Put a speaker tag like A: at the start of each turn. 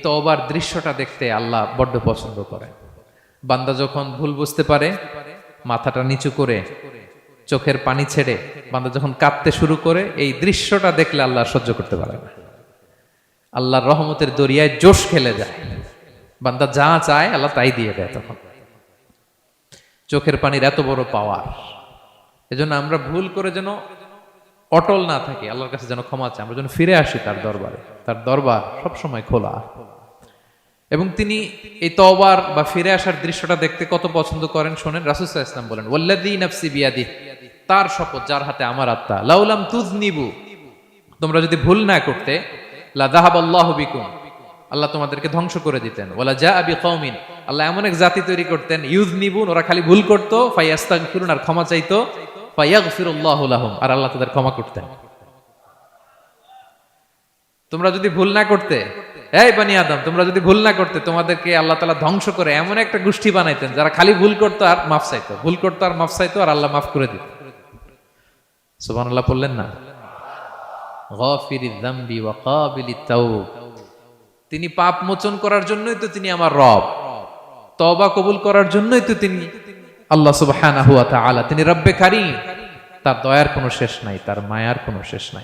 A: তওবার দৃশ্যটা দেখতে আল্লাহ বড্ড পছন্দ করেন। বান্দা যখন ভুল বুঝতে পারে, মাথাটা নিচু করে চোখের পানি ছেড়ে বান্দা যখন কাঁদতে শুরু করে, এই দৃশ্যটা দেখলে আল্লাহ সহ্য করতে পারে না। আল্লাহর রহমতের দরিয়ায় জোশ খেলে যায়, বান্দা যা চায় আল্লাহ তাই দিয়ে দেয়। তখন চোখের পানির এত বড় পাওয়ার। এজন্য আমরা ভুল করে যেন অটল না থাকি, আল্লাহর কাছে যেন ক্ষমা চাই, আমরা যেন ফিরে আসি তার দরবারে। তার দরবার সবসময় খোলা। এবং তিনি এই তওবার বা ফিরে আসার দৃশ্যটা দেখতে কত পছন্দ করেন শোনেন। রাসূল সাল্লাল্লাহু আলাইহি ওয়াসাল্লাম বলেন, ওয়াল্লাযী নাফসি বিয়াদি, তার শপথ যার হাতে আমার আত্মা, লাউলাম তুযনিবু, তোমরা যদি ভুল না করতে, লা যাহাবাল্লাহু বিকুম, আল্লাহ তোমাদেরকে ধ্বংস করে দিতেন। ওয়ালা জাআ বিকওমিন, আল্লাহ এমন এক জাতি তৈরি করতেন, ইউযনিবুন, ওরা খালি ভুল করত, ফায়াস্তাগফিরুন, আর ক্ষমা চাইতো, ফায়াগফিরুল্লাহু লাহুম, আর আল্লাহ তাদের ক্ষমা করতেন। তোমরা যদি ভুল না করতে, এই বনি আদম, তোমরা যদি ভুল না করতে, তোমাদেরকে আল্লাহ তাআলা ধ্বংস করে এমন একটা গোষ্ঠী বানাইতেন যারা খালি ভুল করতো আর মাফ চাইতো, ভুল করতো আর মাফ চাইতো, আর আল্লাহ মাফ করে দিত। সুবহানাল্লাহ পড়লেন না? গাফিরিয যামবি ওয়া কাবিলিত তাওব, তিনি পাপ মোচন করার জন্যই তো তিনি আমার রব, তওবা কবুল করার জন্যই তো তিনি আল্লাহ সুবহানাহু ওয়া তাআলা, তিনি রব্বে কারীম। তার দয়ার কোনো শেষ নাই, তার মায়ার কোনো শেষ নাই।